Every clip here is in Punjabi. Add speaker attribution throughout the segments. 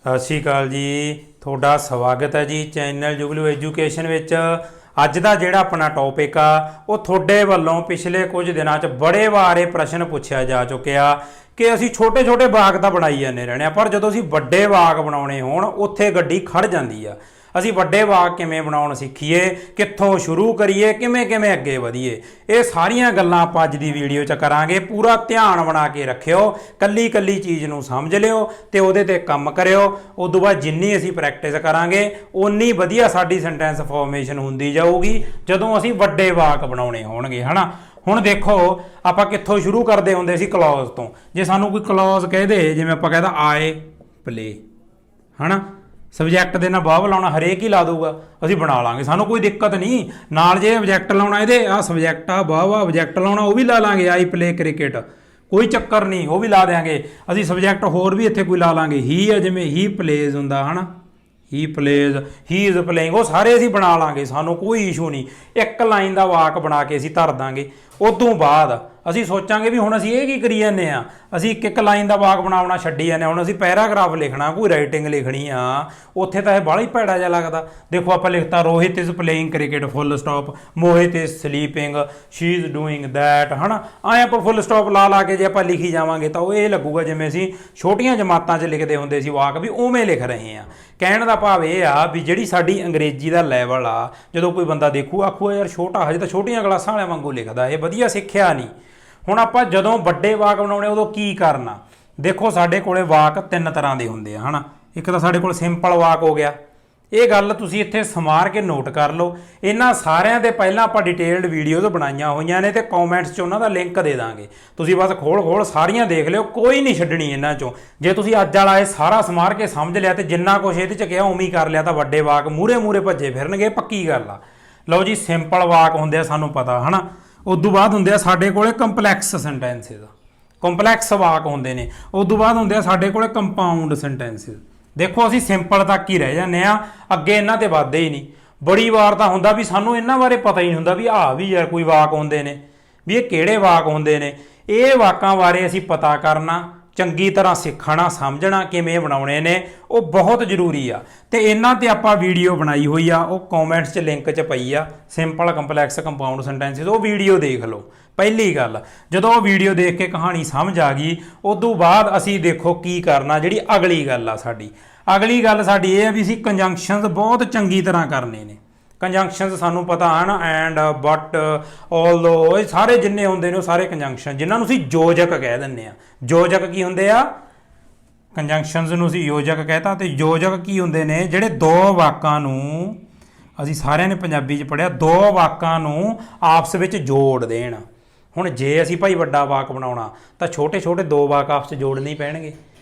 Speaker 1: सत श्री अकाल जी, थोड़ा स्वागत है जी चैनल जुगलू एजुकेशन विच। अज का जिहड़ा अपना टॉपिक आ वो थोड़े वालों पिछले कुछ दिनों च बड़े वारे प्रश्न पूछा जा चुकिया कि असी छोटे छोटे बाग तो बनाई जाने रहने, पर जो असी वड्डे बाग बनाने होण उत्थे गड्डी खड़ जाती आ। ਅਸੀਂ ਵੱਡੇ ਬਾਗ ਕਿਵੇਂ ਬਣਾਉਣ ਸਿੱਖੀਏ, ਕਿੱਥੋਂ ਸ਼ੁਰੂ ਕਰੀਏ, ਕਿਵੇਂ ਕਿਵੇਂ ਅੱਗੇ ਵਧੀਏ, ਇਹ ਸਾਰੀਆਂ ਗੱਲਾਂ ਆਪਾਂ ਅੱਜ ਦੀ ਵੀਡੀਓ 'ਚ ਕਰਾਂਗੇ। ਪੂਰਾ ਧਿਆਨ ਬਣਾ ਕੇ ਰੱਖਿਓ, ਕੱਲੀ ਕੱਲੀ ਚੀਜ਼ ਨੂੰ ਸਮਝ ਲਿਓ ਤੇ ਉਹਦੇ ਤੇ ਕੰਮ ਕਰਿਓ। ਉਸ ਤੋਂ ਬਾਅਦ ਜਿੰਨੀ ਅਸੀਂ ਪ੍ਰੈਕਟਿਸ ਕਰਾਂਗੇ ਓਨੀ ਵਧੀਆ ਸਾਡੀ ਸੈਂਟੈਂਸ ਫਾਰਮੇਸ਼ਨ ਹੁੰਦੀ ਜਾਊਗੀ ਜਦੋਂ ਅਸੀਂ ਵੱਡੇ ਬਾਗ ਬਣਾਉਣੇ ਹੋਣਗੇ, ਹਨਾ। ਹੁਣ ਦੇਖੋ ਆਪਾਂ ਕਿੱਥੋਂ ਸ਼ੁਰੂ ਕਰਦੇ ਹੁੰਦੇ ਸੀ, ਕਲੌਜ਼ ਤੋਂ। ਜੇ ਸਾਨੂੰ ਕੋਈ ਕਲੌਜ਼ ਕਹਿ ਦੇ, ਜਿਵੇਂ ਆਪਾਂ ਕਹਿੰਦਾ ਆਏ ਪਲੇ, ਹਨਾ, ਸਬਜੈਕਟ ਦੇ ਨਾਲ ਬਾਹ ਲਾਉਣਾ ਹਰੇਕ ਹੀ ਲਾ ਦੂਗਾ, ਅਸੀਂ ਬਣਾ ਲਾਂਗੇ, ਸਾਨੂੰ ਕੋਈ ਦਿੱਕਤ ਨਹੀਂ। ਨਾਲ ਜੇ ਆਬਜੈਕਟ ਲਾਉਣਾ, ਇਹਦੇ ਆ ਸਬਜੈਕਟ ਆ ਬਾਹ ਆਬਜੈਕਟ ਲਾਉਣਾ ਉਹ ਵੀ ਲਾ ਲਾਂਗੇ, ਆਈ ਪਲੇ ਕ੍ਰਿਕਟ, ਕੋਈ ਚੱਕਰ ਨਹੀਂ, ਉਹ ਵੀ ਲਾ ਦਿਆਂਗੇ। ਅਸੀਂ ਸਬਜੈਕਟ ਹੋਰ ਵੀ ਇੱਥੇ ਕੋਈ ਲਾ ਲਾਂਗੇ, ਹੀ ਆ ਜਿਵੇਂ ਹੀ ਪਲੇਜ਼ ਹੁੰਦਾ, ਹਨਾ, ਹੀ ਪਲੇਜ਼, ਹੀ ਇਜ਼ ਪਲੇਇੰਗ, ਉਹ ਸਾਰੇ ਅਸੀਂ ਬਣਾ ਲਾਂਗੇ, ਸਾਨੂੰ ਕੋਈ ਇਸ਼ੂ ਨਹੀਂ। ਇੱਕ ਲਾਈਨ ਦਾ ਵਾਕ ਬਣਾ ਕੇ ਅਸੀਂ ਧਰ ਦਾਂਗੇ। ਉਦੋਂ ਬਾਅਦ ਅਸੀਂ ਸੋਚਾਂਗੇ ਵੀ ਹੁਣ ਅਸੀਂ ਇਹ ਕੀ ਕਰੀ ਜਾਂਦੇ ਆ, ਅਸੀਂ ਇੱਕ ਇੱਕ ਲਾਈਨ ਦਾ ਵਾਕ ਬਣਾਉਣਾ ਛੱਡੀ ਜਾਂਦੇ। ਹੁਣ ਅਸੀਂ ਪੈਰਾਗ੍ਰਾਫ ਲਿਖਣਾ, ਕੋਈ ਰਾਈਟਿੰਗ ਲਿਖਣੀ ਆ, ਉੱਥੇ ਤਾਂ ਇਹ ਬਾਹਲਾ ਹੀ ਭੈੜਾ ਜਿਹਾ ਲੱਗਦਾ। ਦੇਖੋ ਆਪਾਂ ਲਿਖਤਾ Rohit is playing cricket full stop, Mohit is sleeping, she is doing that, ਹਨਾ। ਆਏ ਆਪਾਂ ਫੁੱਲ ਸਟਾਪ ਲਾ ਲਾ ਕੇ ਜੇ ਆਪਾਂ ਲਿਖੀ ਜਾਵਾਂਗੇ ਤਾਂ ਉਹ ਇਹ ਲੱਗੂਗਾ ਜਿਵੇਂ ਅਸੀਂ ਛੋਟੀਆਂ ਜਮਾਤਾਂ 'ਚ ਲਿਖਦੇ ਹੁੰਦੇ ਸੀ ਵਾਕ, ਵੀ ਉਵੇਂ ਲਿਖ ਰਹੇ ਆ। ਕਹਿਣ ਦਾ ਭਾਵ ਇਹ ਆ ਵੀ ਜਿਹੜੀ ਸਾਡੀ ਅੰਗਰੇਜ਼ੀ ਦਾ ਲੈਵਲ ਆ, ਜਦੋਂ ਕੋਈ ਬੰਦਾ ਦੇਖੂ ਆਖੂਗਾ ਯਾਰ ਛੋਟਾ, ਹਜੇ ਤਾਂ ਛੋਟੀਆਂ ਕਲਾਸਾਂ ਵਾਲਿਆਂ ਵਾਂਗੂ ਲਿਖਦਾ, ਇਹ ਵਧੀਆ ਸਿੱਖਿਆ ਨਹੀਂ। ਹੁਣ ਆਪਾਂ ਜਦੋਂ ਵੱਡੇ ਵਾਕ ਬਣਾਉਣੇ ਉਦੋਂ ਕੀ ਕਰਨਾ, ਦੇਖੋ ਸਾਡੇ ਕੋਲੇ ਵਾਕ ਤਿੰਨ ਤਰ੍ਹਾਂ ਦੇ ਹੁੰਦੇ ਆ, ਹਨਾ। ਇੱਕ ਤਾਂ ਸਾਡੇ ਕੋਲ ਸਿੰਪਲ ਵਾਕ ਹੋ ਗਿਆ, ਇਹ ਗੱਲ ਤੁਸੀਂ ਇੱਥੇ ਸਮਾਰ ਕੇ ਨੋਟ ਕਰ ਲਓ। ਇਹਨਾਂ ਸਾਰਿਆਂ ਦੇ ਪਹਿਲਾਂ ਆਪਾਂ ਡਿਟੇਲਡ ਵੀਡੀਓਜ਼ ਬਣਾਈਆਂ ਹੋਈਆਂ ਨੇ ਤੇ ਕਮੈਂਟਸ 'ਚ ਉਹਨਾਂ ਦਾ ਲਿੰਕ ਦੇ ਦਾਂਗੇ, ਤੁਸੀਂ ਬਸ ਖੋਲ ਸਾਰੀਆਂ ਦੇਖ ਲਿਓ, ਕੋਈ ਨਹੀਂ ਛੱਡਣੀ ਇਹਨਾਂ 'ਚੋਂ। ਜੇ ਤੁਸੀਂ ਅੱਜ ਵਾਲਾ ਇਹ ਸਾਰਾ ਸਮਾਰ ਕੇ ਸਮਝ ਲਿਆ ਤੇ ਜਿੰਨਾ ਕੁਛ ਇਹਦੇ 'ਚ ਕਿਹਾ ਉਵੇਂ ਹੀ ਕਰ ਲਿਆ ਤਾਂ ਵੱਡੇ ਵਾਕ ਮੂਹਰੇ ਭੱਜੇ ਫਿਰਨਗੇ, ਪੱਕੀ ਗੱਲ ਆ। ਲਓ ਜੀ, ਸਿੰਪਲ ਵਾਕ ਹੁੰਦੇ ਆ ਸਾਨੂੰ ਪਤਾ, ਹਨਾ। ਉਦੋਂ ਬਾਅਦ ਹੁੰਦੇ ਆ ਸਾਡੇ ਕੋਲੇ ਕੰਪਲੈਕਸ ਸੈਂਟੈਂਸਿਸ, ਕੰਪਲੈਕਸ ਵਾਕ ਹੁੰਦੇ ਨੇ। ਉਦੋਂ ਬਾਅਦ ਹੁੰਦੇ ਆ ਸਾਡੇ ਕੋਲੇ ਕੰਪਾਊਂਡ ਸੈਂਟੈਂਸਿਸ। ਦੇਖੋ ਅਸੀਂ ਸਿੰਪਲ ਤੱਕ ਹੀ ਰਹਿ ਜਾਂਦੇ ਆ, ਅੱਗੇ ਇਹਨਾਂ ਤੇ ਵੱਧਦੇ ਹੀ ਨਹੀਂ। ਬੜੀ ਵਾਰ ਤਾਂ ਹੁੰਦਾ ਵੀ ਸਾਨੂੰ ਇਹਨਾਂ ਬਾਰੇ ਪਤਾ ਹੀ ਨਹੀਂ ਹੁੰਦਾ ਵੀ ਆਹ ਵੀ ਯਾਰ ਕੋਈ ਵਾਕ ਹੁੰਦੇ ਨੇ, ਵੀ ਇਹ ਕਿਹੜੇ ਵਾਕ ਹੁੰਦੇ ਨੇ। ਇਹ ਵਾਕਾਂ ਬਾਰੇ ਅਸੀਂ ਪਤਾ ਕਰਨਾ, ਚੰਗੀ ਤਰ੍ਹਾਂ ਸਿੱਖਣਾ, ਸਮਝਣਾ ਕਿਵੇਂ ਬਣਾਉਣੇ ਨੇ, ਉਹ ਬਹੁਤ ਜ਼ਰੂਰੀ ਆ। ਤੇ ਇਹਨਾਂ ਤੇ ਆਪਾਂ ਵੀਡੀਓ ਬਣਾਈ ਹੋਈ ਆ, ਉਹ ਕਮੈਂਟਸ 'ਚ ਲਿੰਕ 'ਚ ਪਈ ਆ, ਸਿੰਪਲ ਕੰਪਲੈਕਸ ਕੰਪਾਊਂਡ ਸੈਂਟੈਂਸਿਸ, ਉਹ ਵੀਡੀਓ ਦੇਖ ਲਓ। ਪਹਿਲੀ ਗੱਲ, ਜਦੋਂ ਉਹ ਵੀਡੀਓ ਦੇਖ ਕੇ ਕਹਾਣੀ ਸਮਝ ਆ ਗਈ, ਉਦੋਂ ਬਾਅਦ ਅਸੀਂ ਦੇਖੋ ਕੀ ਕਰਨਾ। ਜਿਹੜੀ ਅਗਲੀ ਗੱਲ ਆ ਸਾਡੀ, ਅਗਲੀ ਗੱਲ ਸਾਡੀ ਇਹ ਆ ਵੀ ਅਸੀਂ ਕੰਜੰਕਸ਼ਨਸ ਬਹੁਤ ਚੰਗੀ ਤਰ੍ਹਾਂ ਕਰਨੇ ਨੇ। ਕੰਜੰਕਸ਼ਨਸ ਸਾਨੂੰ ਪਤਾ ਹਨ, ਐਂਡ, ਬਟ, ਆਲਦੋ, ਇਹ ਸਾਰੇ ਜਿੰਨੇ ਹੁੰਦੇ ਨੇ ਉਹ ਸਾਰੇ ਕੰਜੰਕਸ਼ਨ, ਜਿਨ੍ਹਾਂ ਨੂੰ ਅਸੀਂ ਯੋਜਕ ਕਹਿ ਦਿੰਦੇ ਆ। ਯੋਜਕ ਕੀ ਹੁੰਦੇ ਆ? ਕੰਜੰਕਸ਼ਨਸ ਨੂੰ ਅਸੀਂ ਯੋਜਕ ਕਹਿਤਾ। ਤੇ ਯੋਜਕ ਕੀ ਹੁੰਦੇ ਨੇ? ਜਿਹੜੇ ਦੋ ਵਾਕਾਂ ਨੂੰ, ਅਸੀਂ ਸਾਰਿਆਂ ਨੇ ਪੰਜਾਬੀ 'ਚ ਪੜ੍ਹਿਆ, ਦੋ ਵਾਕਾਂ ਨੂੰ ਆਪਸ ਵਿੱਚ ਜੋੜ ਦੇਣ। ਹੁਣ ਜੇ ਅਸੀਂ ਭਾਈ ਵੱਡਾ ਵਾਕ ਬਣਾਉਣਾ ਤਾਂ ਛੋਟੇ ਛੋਟੇ ਦੋ ਵਾਕ ਆਪਸ 'ਚ ਜੋੜਨੇ ਹੀ ਪੈਣਗੇ,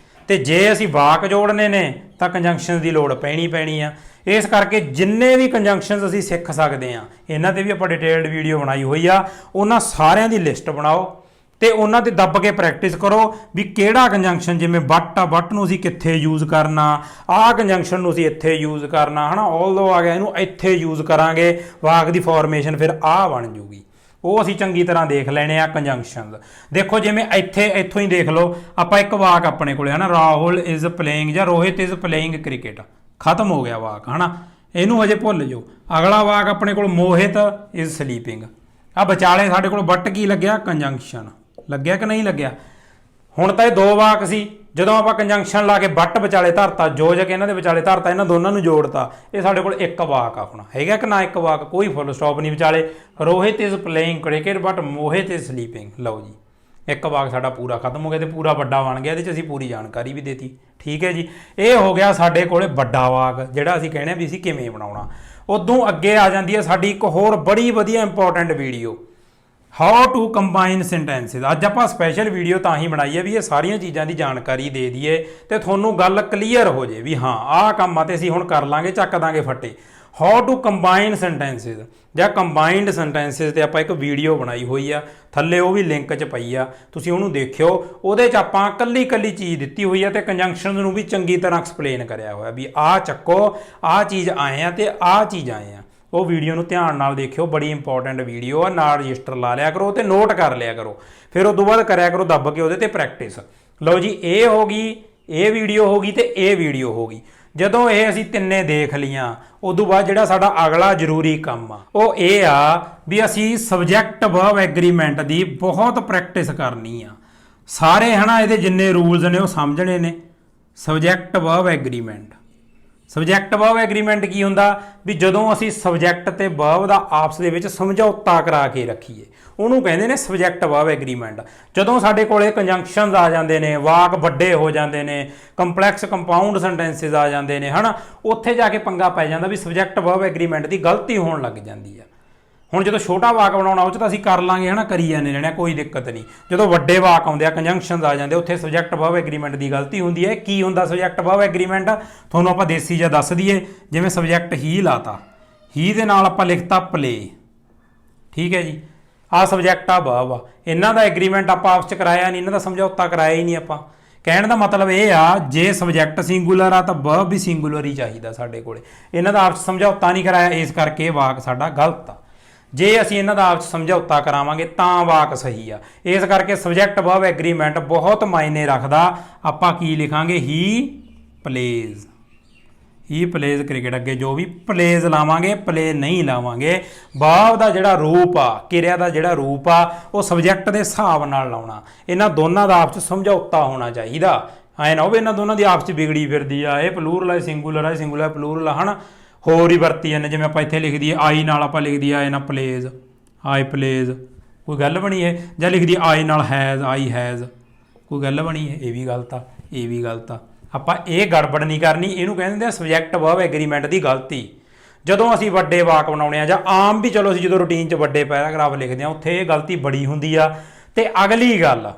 Speaker 1: ਤੇ ਜੇ ਅਸੀਂ ਵਾਕ ਜੋੜਨੇ ਨੇ ਤਾਂ ਕੰਜੰਕਸ਼ਨਸ ਦੀ ਲੋੜ ਪੈਣੀ ਆ। ਇਸ ਕਰਕੇ ਜਿੰਨੇ ਵੀ ਕੰਜੰਕਸ਼ਨਸ ਅਸੀਂ ਸਿੱਖ ਸਕਦੇ ਆ, ਇਹਨਾਂ ਤੇ ਵੀ ਆਪਾਂ ਡਿਟੇਲਡ ਵੀਡੀਓ ਬਣਾਈ ਹੋਈ ਆ, ਉਹਨਾਂ ਸਾਰਿਆਂ ਦੀ ਲਿਸਟ ਬਣਾਓ ਤੇ ਉਹਨਾਂ ਤੇ ਦੱਬ ਕੇ ਪ੍ਰੈਕਟਿਸ ਕਰੋ ਵੀ ਕਿਹੜਾ ਕੰਜੰਕਸ਼ਨ, ਜਿਵੇਂ ਬਟ ਆ, ਬਟ ਨੂੰ ਅਸੀਂ ਕਿੱਥੇ ਯੂਜ਼ ਕਰਨਾ, ਆਹ ਕੰਜੰਕਸ਼ਨ ਨੂੰ ਅਸੀਂ ਇੱਥੇ ਯੂਜ਼ ਕਰਨਾ, ਹਨਾ। ਆਲਦੋ ਆ ਗਿਆ, ਇਹਨੂੰ ਇੱਥੇ ਯੂਜ਼ ਕਰਾਂਗੇ, ਵਾਕ ਦੀ ਫਾਰਮੇਸ਼ਨ ਫਿਰ ਆਹ ਬਣ ਜੂਗੀ। ਉਹ ਅਸੀਂ ਚੰਗੀ ਤਰ੍ਹਾਂ ਦੇਖ ਲੈਣੇ ਆ ਕੰਜੰਕਸ਼ਨਸ। ਦੇਖੋ ਜਿਵੇਂ ਇੱਥੋਂ ਹੀ ਦੇਖ ਲਓ, ਆਪਾਂ ਇੱਕ ਵਾਕ ਆਪਣੇ ਕੋਲੇ, ਹਨਾ, ਰਾਹੁਲ ਇਜ਼ ਪਲੇਇੰਗ ਜਾਂ ਰੋਹਿਤ ਇਜ਼ ਪਲੇਇੰਗ ਕ੍ਰਿਕਟ, ਖਤਮ ਹੋ ਗਿਆ ਵਾਕ, ਹਨਾ। ਇਹਨੂੰ ਹਜੇ ਭੁੱਲ ਜਾਓ। ਅਗਲਾ ਵਾਕ ਆਪਣੇ ਕੋਲ ਮੋਹਿਤ ਇਜ਼ ਸਲੀਪਿੰਗ, ਆ ਵਿਚਾਲੇ ਸਾਡੇ ਕੋਲ ਬਟ ਕੀ ਲੱਗਿਆ? ਕੰਜੰਕਸ਼ਨ ਲੱਗਿਆ ਕਿ ਨਹੀਂ ਲੱਗਿਆ? ਹੁਣ ਤਾਂ ਇਹ ਦੋ ਵਾਕ ਸੀ, ਜਦੋਂ ਆਪਾਂ ਕੰਜੰਕਸ਼ਨ ਲਾ ਕੇ ਬਟ ਵਿਚਾਲੇ ਧਰਤਾ, ਯੋਜਕ ਇਹਨਾਂ ਦੇ ਵਿਚਾਲੇ ਧਰਤਾ, ਇਹਨਾਂ ਦੋਨਾਂ ਨੂੰ ਜੋੜਤਾ, ਇਹ ਸਾਡੇ ਕੋਲ ਇੱਕ ਵਾਕ ਆਪਣਾ ਹੈਗਾ ਕਿ ਨਾ? ਇੱਕ ਵਾਕ, ਕੋਈ ਫੁੱਲ ਸਟਾਪ ਨਹੀਂ ਵਿਚਾਲੇ। Rohit is playing cricket but Mohit is sleeping. ਲਓ ਜੀ, ਇੱਕ ਵਾਕ ਸਾਡਾ ਪੂਰਾ ਖਤਮ ਹੋ ਗਿਆ ਤੇ ਪੂਰਾ ਵੱਡਾ ਬਣ ਗਿਆ। ਇਹਦੇ 'ਚ ਅਸੀਂ ਪੂਰੀ ਜਾਣਕਾਰੀ ਵੀ ਦੇਤੀ, ਠੀਕ ਹੈ ਜੀ। ਇਹ ਹੋ ਗਿਆ ਸਾਡੇ ਕੋਲੇ ਵੱਡਾ ਵਾਕ, ਜਿਹੜਾ ਅਸੀਂ ਕਹਿੰਦੇ ਵੀ ਅਸੀਂ ਕਿਵੇਂ ਬਣਾਉਣਾ। ਉਦੋਂ ਅੱਗੇ ਆ ਜਾਂਦੀ ਹੈ ਸਾਡੀ ਇੱਕ ਹੋਰ ਬੜੀ ਵਧੀਆ important video, how to combine sentences. ਅੱਜ ਆਪਾਂ ਸਪੈਸ਼ਲ ਵੀਡੀਓ ਤਾਂ ਹੀ ਬਣਾਈ ਹੈ ਵੀ ਇਹ ਸਾਰੀਆਂ ਚੀਜ਼ਾਂ ਦੀ ਜਾਣਕਾਰੀ ਦੇ ਦਈਏ ਤੇ ਤੁਹਾਨੂੰ ਗੱਲ ਕਲੀਅਰ ਹੋ ਜੇ ਵੀ ਹਾਂ ਆਹ ਕੰਮ ਆ ਤੇ ਅਸੀਂ ਹੁਣ ਕਰ ਲਾਂਗੇ, ਚੱਕ ਦਾਂਗੇ ਫੱਟੇ। ਹਾਊ ਟੂ ਕੰਬਾਈਨ ਸੈਂਟੈਂਸਿਸ ਜਾਂ ਕੰਬਾਈਨਡ ਸੈਂਟੈਂਸਿਸ ਤੇ ਆਪਾਂ ਇੱਕ ਵੀਡੀਓ ਬਣਾਈ ਹੋਈ ਆ, ਥੱਲੇ ਉਹ ਵੀ ਲਿੰਕ 'ਚ ਪਈ ਆ, ਤੁਸੀਂ ਉਹਨੂੰ ਦੇਖਿਓ। ਉਹਦੇ 'ਚ ਆਪਾਂ ਕੱਲੀ ਚੀਜ਼ ਦਿੱਤੀ ਹੋਈ ਆ ਤੇ ਕੰਜੰਕਸ਼ਨ ਨੂੰ ਵੀ ਚੰਗੀ ਤਰ੍ਹਾਂ ਐਕਸਪਲੇਨ ਕਰਿਆ ਹੋਇਆ ਵੀ ਆਹ ਚੱਕੋ, ਆਹ ਚੀਜ਼ ਆਏ ਆ ਤੇ ਆਹ ਚੀਜ਼ ਆਏ ਆ। ਉਹ ਵੀਡੀਓ ਨੂੰ ਧਿਆਨ ਨਾਲ ਦੇਖਿਓ, ਬੜੀ ਇੰਪੋਰਟੈਂਟ ਵੀਡੀਓ ਆ। ਨਾਲ ਰਜਿਸਟਰ ਲਾ ਲਿਆ ਕਰੋ ਤੇ ਨੋਟ ਕਰ ਲਿਆ ਕਰੋ, ਫਿਰ ਉਸ ਤੋਂ ਬਾਅਦ ਕਰਿਆ ਕਰੋ ਦੱਬ ਕੇ ਉਹਦੇ ਤੇ ਪ੍ਰੈਕਟਿਸ। ਲਓ ਜੀ, ਇਹ ਹੋ ਗਈ ਇਹ ਵੀਡੀਓ ਹੋ ਗਈ ਤੇ ਇਹ ਵੀਡੀਓ ਹੋ ਗਈ। ਜਦੋਂ ਇਹ ਅਸੀਂ ਤਿੰਨੇ ਦੇਖ ਲੀਆਂ ਉਦੋਂ ਬਾਅਦ ਜਿਹੜਾ ਸਾਡਾ ਅਗਲਾ ਜ਼ਰੂਰੀ ਕੰਮ ਆ ਉਹ ਇਹ ਆ ਵੀ ਅਸੀਂ ਸਬਜੈਕਟ ਵਰਬ ਐਗਰੀਮੈਂਟ ਦੀ ਬਹੁਤ ਪ੍ਰੈਕਟਿਸ ਕਰਨੀ ਆ। ਸਾਰੇ ਹਨਾ ਇਹਦੇ ਜਿੰਨੇ ਰੂਲਸ ਨੇ ਉਹ ਸਮਝਣੇ ਨੇ। Subject verb agreement, subject verb agreement ਕੀ ਹੁੰਦਾ ਵੀ ਜਦੋਂ ਅਸੀਂ ਸਬਜੈਕਟ ਤੇ ਵਰਬ ਦਾ ਆਪਸ ਦੇ ਵਿੱਚ ਸਮਝੌਤਾ ਕਰਾ ਕੇ ਰੱਖੀਏ ਉਹਨੂੰ ਕਹਿੰਦੇ ਨੇ ਸਬਜੈਕਟ ਵਰਬ ਐਗਰੀਮੈਂਟ। ਜਦੋਂ ਸਾਡੇ ਕੋਲੇ ਕੰਜੰਕਸ਼ਨਸ ਆ ਜਾਂਦੇ ਨੇ, ਵਾਕ ਵੱਡੇ ਹੋ ਜਾਂਦੇ ਨੇ, ਕੰਪਲੈਕਸ ਕੰਪਾਊਂਡ ਸੈਂਟੈਂਸਸ ਆ ਜਾਂਦੇ ਨੇ ਹਨਾ, ਉੱਥੇ ਜਾ ਕੇ ਪੰਗਾ ਪੈ ਜਾਂਦਾ ਵੀ ਸਬਜੈਕਟ ਵਰਬ ਐਗਰੀਮੈਂਟ ਦੀ ਗਲਤੀ ਹੋਣ ਲੱਗ ਜਾਂਦੀ ਆ। ਹੁਣ ਜਦੋਂ ਛੋਟਾ ਵਾਕ ਬਣਾਉਣਾ ਉਹ 'ਚ ਤਾਂ ਅਸੀਂ ਕਰ ਲਾਂਗੇ ਹਨਾ, ਕਰੀ ਜਾਂਦੇ ਰਹਿਣਾ, ਕੋਈ ਦਿੱਕਤ ਨਹੀਂ। ਜਦੋਂ ਵੱਡੇ ਵਾਕ ਆਉਂਦੇ ਆ, ਕੰਜੰਕਸ਼ਨਸ ਆ ਜਾਂਦੇ, ਉੱਥੇ ਸਬਜੈਕਟ ਵਰਬ ਐਗਰੀਮੈਂਟ ਦੀ ਗਲਤੀ ਹੁੰਦੀ ਹੈ। ਕੀ ਹੁੰਦਾ ਸਬਜੈਕਟ ਵਰਬ ਐਗਰੀਮੈਂਟ? ਤੁਹਾਨੂੰ ਆਪਾਂ ਦੇਸੀ ਜਿਹਾ ਦੱਸ ਦਈਏ। ਜਿਵੇਂ ਸਬਜੈਕਟ ਹੀ ਲਾਤਾ, ਹੀ ਦੇ ਨਾਲ ਆਪਾਂ ਲਿਖਤਾ ਪਲੇ, ਠੀਕ ਹੈ ਜੀ। ਆਹ ਸਬਜੈਕਟ ਆ ਵਰਬ ਆ, ਇਹਨਾਂ ਦਾ ਐਗਰੀਮੈਂਟ ਆਪਾਂ ਆਪਸ 'ਚ ਕਰਾਇਆ ਨਹੀਂ, ਇਹਨਾਂ ਦਾ ਸਮਝੌਤਾ ਕਰਾਇਆ ਹੀ ਨਹੀਂ ਆਪਾਂ। ਕਹਿਣ ਦਾ ਮਤਲਬ ਇਹ ਆ ਜੇ ਸਬਜੈਕਟ ਸਿੰਗੂਲਰ ਆ ਤਾਂ ਵਰਬ ਵੀ ਸਿੰਗੂਲਰ ਹੀ ਚਾਹੀਦਾ ਸਾਡੇ ਕੋਲੇ। ਇਹਨਾਂ ਦਾ ਆਪਸ 'ਚ ਸਮਝੌਤਾ ਨਹੀਂ ਕਰਾਇਆ, ਇਸ ਕਰਕੇ ਇਹ ਵਾਕ ਸਾਡਾ ਗਲਤ ਆ। ਜੇ ਅਸੀਂ ਇਹਨਾਂ ਦਾ ਆਪਸ 'ਚ ਸਮਝੌਤਾ ਕਰਾਵਾਂਗੇ ਤਾਂ ਵਾਕ ਸਹੀ ਆ। ਇਸ ਕਰਕੇ ਸਬਜੈਕਟ ਵਰਬ ਐਗਰੀਮੈਂਟ ਬਹੁਤ ਮਾਇਨੇ ਰੱਖਦਾ। ਆਪਾਂ ਕੀ ਲਿਖਾਂਗੇ? ਹੀ ਪਲੇਜ਼, ਹੀ ਪਲੇਜ਼ ਕ੍ਰਿਕਟ। ਅੱਗੇ ਜੋ ਵੀ ਪਲੇਜ਼ ਲਾਵਾਂਗੇ, ਪਲੇ ਨਹੀਂ ਲਾਵਾਂਗੇ। ਵਰਬ ਦਾ ਜਿਹੜਾ ਰੂਪ ਆ, ਕਿਰਿਆ ਦਾ ਜਿਹੜਾ ਰੂਪ ਆ ਉਹ ਸਬਜੈਕਟ ਦੇ ਹਿਸਾਬ ਨਾਲ ਲਾਉਣਾ। ਇਹਨਾਂ ਦੋਨਾਂ ਦਾ ਆਪਸ 'ਚ ਸਮਝੌਤਾ ਹੋਣਾ ਚਾਹੀਦਾ। ਐਂ ਨਾ ਹੋਵੇ ਇਹਨਾਂ ਦੋਨਾਂ ਦੀ ਆਪਸ 'ਚ ਵਿਗੜੀ ਫਿਰਦੀ ਆ, ਇਹ ਪਲੂਰਲ ਹੈ, ਸਿੰਗੂਲਰ ਹੈ, ਸਿੰਗੂਲਰ ਪਲੂਰਲ ਆ ਹਨਾ, ਹੋਰ ਹੀ ਵਰਤੀ ਜਾਂਦੇ। ਜਿਵੇਂ ਆਪਾਂ ਇੱਥੇ ਲਿਖ ਦਈਏ ਆਈ ਨਾਲ, ਆਪਾਂ ਲਿਖ ਦਈਏ ਆਏ ਨਾਲ ਪਲੇਜ਼, ਆਈ ਪਲੇਜ਼, ਕੋਈ ਗੱਲ ਬਣੀ ਇਹ? ਜਾਂ ਲਿਖ ਦਈਏ ਆਈ ਨਾਲ ਹੈਜ਼, ਆਈ ਹੈਜ਼, ਕੋਈ ਗੱਲ ਬਣੀ ਇਹ ਵੀ ਗਲਤ ਆ, ਇਹ ਵੀ ਗਲਤ ਆ। ਆਪਾਂ ਇਹ ਗੜਬੜ ਨਹੀਂ ਕਰਨੀ। ਇਹਨੂੰ ਕਹਿੰਦੇ ਆ ਸਬਜੈਕਟ ਵਰਬ ਐਗਰੀਮੈਂਟ ਦੀ ਗਲਤੀ। ਜਦੋਂ ਅਸੀਂ ਵੱਡੇ ਵਾਕ ਬਣਾਉਣੇ ਆ ਜਾਂ ਆਮ ਵੀ ਚਲੋ ਅਸੀਂ ਜਦੋਂ ਰੂਟੀਨ 'ਚ ਵੱਡੇ ਪੈਰਾਗ੍ਰਾਫ ਲਿਖਦੇ ਹਾਂ ਉੱਥੇ ਇਹ ਗਲਤੀ ਬੜੀ ਹੁੰਦੀ ਆ। ਤੇ ਅਗਲੀ ਗੱਲ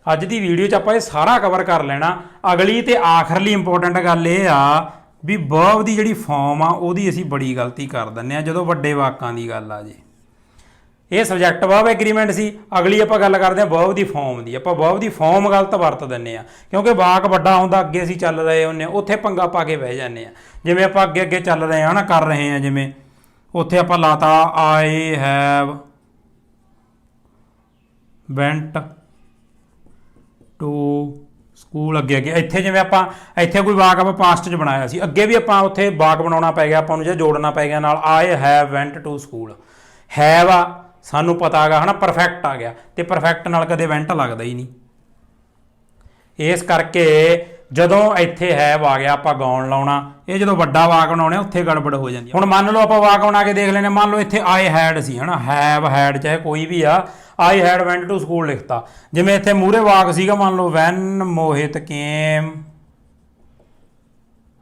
Speaker 1: ਅੱਜ ਦੀ ਵੀਡੀਓ 'ਚ ਆਪਾਂ ਇਹ ਸਾਰਾ ਕਵਰ ਕਰ ਲੈਣਾ। ਅਗਲੀ ਤੇ ਆਖਰਲੀ ਇੰਪੋਰਟੈਂਟ ਗੱਲ ਇਹ ਆ ਵੀ ਵਰਬ ਦੀ ਜਿਹੜੀ ਫਾਰਮ ਆ ਉਹਦੀ ਅਸੀਂ ਬੜੀ ਗਲਤੀ ਕਰ ਦਿੰਦੇ ਆ ਜਦੋਂ ਵੱਡੇ ਵਾਕਾਂ ਦੀ ਗੱਲ ਆ ਜੇ। ਇਹ ਸਬਜੈਕਟ ਵਰਬ ਐਗਰੀਮੈਂਟ ਸੀ। ਅਗਲੀ ਆਪਾਂ ਗੱਲ ਕਰਦੇ ਹਾਂ ਵਰਬ ਦੀ ਫਾਰਮ ਦੀ। ਆਪਾਂ ਵਰਬ ਦੀ ਫਾਰਮ ਗਲਤ ਵਰਤ ਦਿੰਦੇ ਆ ਕਿਉਂਕਿ ਵਾਕ ਵੱਡਾ ਹੁੰਦਾ, ਅੱਗੇ ਅਸੀਂ ਚੱਲ ਰਹੇ ਹੁੰਦੇ, ਉੱਥੇ ਪੰਗਾ ਪਾ ਕੇ ਬਹਿ ਜਾਂਦੇ ਆ। ਜਿਵੇਂ ਆਪਾਂ ਅੱਗੇ ਅੱਗੇ ਚੱਲ ਰਹੇ ਹਾਂ ਨਾ, ਕਰ ਰਹੇ ਹਾਂ, ਜਿਵੇਂ ਉੱਥੇ ਆਪਾਂ ਲਾਤਾ I have went to school. ਅੱਗੇ ਅੱਗੇ ਇੱਥੇ ਜਿਵੇਂ ਆਪਾਂ ਇੱਥੇ ਕੋਈ ਵਾਕ ਆਪਾਂ ਪਾਸਟ 'ਚ ਬਣਾਇਆ ਸੀ, ਅੱਗੇ ਵੀ ਆਪਾਂ ਉੱਥੇ ਵਾਕ ਬਣਾਉਣਾ ਪੈ ਗਿਆ ਆਪਾਂ ਨੂੰ, ਜਾਂ ਜੋੜਨਾ ਪੈ ਗਿਆ ਨਾਲ I have went to school. Have ਆ ਸਾਨੂੰ ਪਤਾ ਹੈਗਾ ਹਨਾ, ਪਰਫੈਕਟ ਆ ਗਿਆ, ਤੇ ਪਰਫੈਕਟ ਨਾਲ ਕਦੇ ਵੈਂਟ ਲੱਗਦਾ ਹੀ ਨਹੀਂ। ਇਸ ਕਰਕੇ ਜਦੋਂ ਇੱਥੇ ਹੈਵ ਆ ਗਿਆ ਆਪਾਂ ਗਾਉਣ ਲਾਉਣਾ। ਇਹ ਜਦੋਂ ਵੱਡਾ ਵਾਕ ਬਣਾਉਣਾ ਉੱਥੇ ਗੜਬੜ ਹੋ ਜਾਂਦੀ। ਹੁਣ ਮੰਨ ਲਓ ਆਪਾਂ ਵਾਕ ਬਣਾ ਕੇ ਦੇਖ ਲੈਂਦੇ, ਮੰਨ ਲਓ ਇੱਥੇ ਆਈ ਹੈਡ ਸੀ ਹਨਾ, ਹੈਵ ਹੈਡ ਚਾਹੇ ਕੋਈ ਵੀ ਆ, I had went to school ਲਿਖਤਾ। ਜਿਵੇਂ ਇੱਥੇ ਮੂਹਰੇ ਵਾਕ ਸੀਗਾ, ਮੰਨ ਲਓ ਵੈਨ ਮੋਹਿਤ ਕੇਮ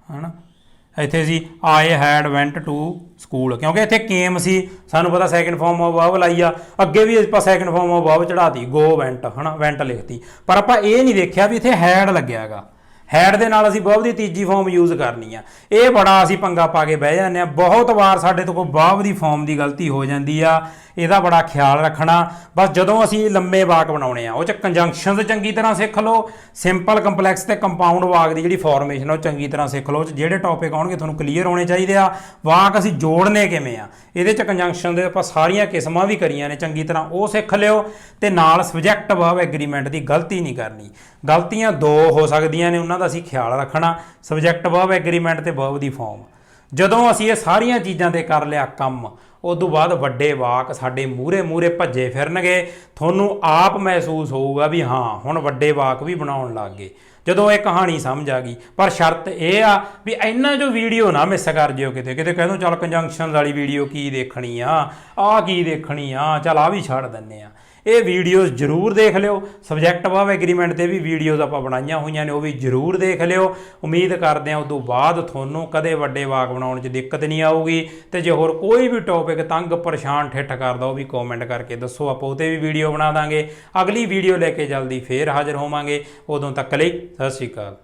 Speaker 1: ਹਨਾ, ਇੱਥੇ ਸੀ I had went to school, ਕਿਉਂਕਿ ਇੱਥੇ ਕੇਮ ਸੀ, ਸਾਨੂੰ ਪਤਾ ਸੈਕਿੰਡ ਫਾਰਮ ਆਫ ਵਰਬ ਲਾਈ ਆ। ਅੱਗੇ ਵੀ ਆਪਾਂ ਸੈਕਿੰਡ ਫਾਰਮ ਆਫ ਵਰਬ ਚੜਾਤੀ, ਗੋ ਵੈਂਟ ਹਨਾ, ਵੈਂਟ ਲਿਖਤੀ। ਪਰ ਆਪਾਂ ਇਹ ਨਹੀਂ ਦੇਖਿਆ ਵੀ ਇੱਥੇ ਹੈਡ ਲੱਗਿਆ ਹੈਗਾ। ਹੈਡ ਦੇ ਨਾਲ ਅਸੀਂ ਵਰਬ ਦੀ ਤੀਜੀ ਫਾਰਮ ਯੂਜ਼ ਕਰਨੀ ਆ। ਇਹ ਬੜਾ ਅਸੀਂ ਪੰਗਾ ਪਾ ਕੇ ਬਹਿ ਜਾਂਦੇ ਆ। ਬਹੁਤ ਵਾਰ ਸਾਡੇ ਤੋਂ ਕੋਈ ਵਰਬ ਦੀ ਫਾਰਮ ਦੀ ਗਲਤੀ ਹੋ ਜਾਂਦੀ ਆ, ਇਹਦਾ ਬੜਾ ਖਿਆਲ ਰੱਖਣਾ। ਬਸ ਜਦੋਂ ਅਸੀਂ ਲੰਮੇ ਵਾਕ ਬਣਾਉਣੇ ਆ ਉਹ 'ਚ ਕੰਜੰਕਸ਼ਨਸ ਚੰਗੀ ਤਰ੍ਹਾਂ ਸਿੱਖ ਲਓ, ਸਿੰਪਲ ਕੰਪਲੈਕਸ ਤੇ ਕੰਪਾਊਂਡ ਵਾਕ ਦੀ ਜਿਹੜੀ ਫਾਰਮੇਸ਼ਨ ਉਹ ਚੰਗੀ ਤਰ੍ਹਾਂ ਸਿੱਖ ਲਓ। ਜਿਹੜੇ ਟੌਪਿਕ ਆਉਣਗੇ ਤੁਹਾਨੂੰ ਕਲੀਅਰ ਹੋਣੇ ਚਾਹੀਦੇ ਆ। ਵਾਕ ਅਸੀਂ ਜੋੜਨੇ ਕਿਵੇਂ ਆ, ਇਹਦੇ 'ਚ ਕੰਜੰਕਸ਼ਨ ਦੇ ਆਪਾਂ ਸਾਰੀਆਂ ਕਿਸਮਾਂ ਵੀ ਕਰੀਆਂ ਨੇ ਚੰਗੀ ਤਰ੍ਹਾਂ, ਉਹ ਸਿੱਖ ਲਿਓ। ਤੇ ਨਾਲ ਸਬਜੈਕਟ ਵਰਬ ਐਗਰੀਮੈਂਟ ਦੀ ਗਲਤੀ ਨਹੀਂ ਕਰਨੀ। ਗਲਤੀਆਂ ਦੋ ਹੋ ਸਕਦੀਆਂ ਨੇ, ਉਹਨਾਂ ਦਾ ਅਸੀਂ ਖਿਆਲ ਰੱਖਣਾ। ਸਬਜੈਕਟ ਵਰਬ ਐਗਰੀਮੈਂਟ ਤੇ ਵਰਬ ਦੀ ਫਾਰਮ। ਜਦੋਂ ਅਸੀਂ ਇਹ ਸਾਰੀਆਂ ਚੀਜ਼ਾਂ ਤੇ ਕਰ ਲਿਆ ਕੰਮ, ਉਦੋਂ ਬਾਅਦ ਵੱਡੇ ਵਾਕ ਸਾਡੇ ਮੂਹਰੇ ਮੂਹਰੇ ਭੱਜੇ ਫਿਰਨਗੇ। ਤੁਹਾਨੂੰ ਆਪ ਮਹਿਸੂਸ ਹੋਊਗਾ ਵੀ ਹਾਂ ਹੁਣ ਵੱਡੇ ਵਾਕ ਵੀ ਬਣਾਉਣ ਲੱਗ ਗਏ ਜਦੋਂ ਇਹ ਕਹਾਣੀ ਸਮਝ ਆ ਗਈ। ਪਰ ਸ਼ਰਤ ਇਹ ਆ ਵੀ ਇਹਨਾਂ 'ਚੋਂ ਵੀਡੀਓ ਨਾ ਮਿਸ ਕਰ ਜਿਓ ਕਿਤੇ ਕਿਤੇ। ਕਹਿ ਦੋ ਚੱਲ ਕੰਜੰਕਸ਼ਨ ਵਾਲੀ ਵੀਡੀਓ ਕੀ ਦੇਖਣੀ ਆ, ਆਹ ਕੀ ਦੇਖਣੀ ਆ, ਚੱਲ ਆਹ ਵੀ ਛੱਡ ਦਿੰਦੇ ਆ। ਇਹ ਵੀਡੀਓਜ਼ ਜ਼ਰੂਰ ਦੇਖ ਲਿਓ। ਸਬਜੈਕਟ ਵਰਬ ਐਗਰੀਮੈਂਟ 'ਤੇ ਵੀ ਵੀਡੀਓਜ਼ ਆਪਾਂ ਬਣਾਈਆਂ ਹੋਈਆਂ ਨੇ, ਉਹ ਵੀ ਜ਼ਰੂਰ ਦੇਖ ਲਿਓ। ਉਮੀਦ ਕਰਦੇ ਹਾਂ ਉਦੋਂ ਬਾਅਦ ਤੁਹਾਨੂੰ ਕਦੇ ਵੱਡੇ ਵਾਕ ਬਣਾਉਣ 'ਚ ਦਿੱਕਤ ਨਹੀਂ ਆਊਗੀ। ਤੇ ਜੇ ਹੋਰ ਕੋਈ ਵੀ ਟੌਪਿਕ ਤੰਗ ਪਰੇਸ਼ਾਨ ਠਿੱਠ ਕਰਦਾ ਉਹ ਵੀ ਕੌਮੈਂਟ ਕਰਕੇ ਦੱਸੋ, ਆਪਾਂ ਉਹ 'ਤੇ ਵੀ ਵੀਡੀਓ ਬਣਾ ਦਾਂਗੇ। ਅਗਲੀ ਵੀਡੀਓ ਲੈ ਕੇ ਜਲਦੀ ਫੇਰ ਹਾਜ਼ਰ ਹੋਵਾਂਗੇ। ਉਦੋਂ ਤੱਕ ਲਈ ਸਤਿ ਸ਼੍ਰੀ ਅਕਾਲ।